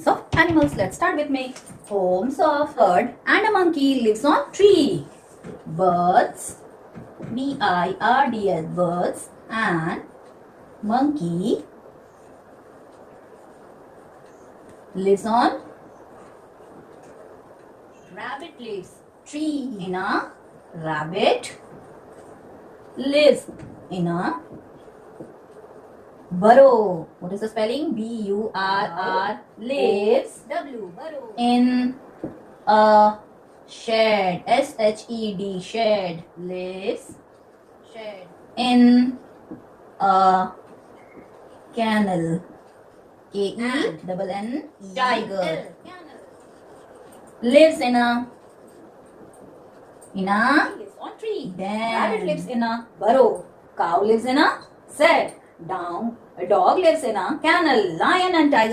of animals. Let's start with me. Homes of bird and a monkey lives on tree. Birds, birds, birds, and monkey lives on rabbit lives tree in a rabbit lives in a burrow. What is the spelling? B-U-R-R lives burrow. in a shed. S-H-E-D shed lives Shed. in a kennel. K-E-N-N tiger lives in a Lives on tree. den. Rabbit lives in a burrow. Cow lives in a shed. Down. A dog lives in a kennel. Lion and tiger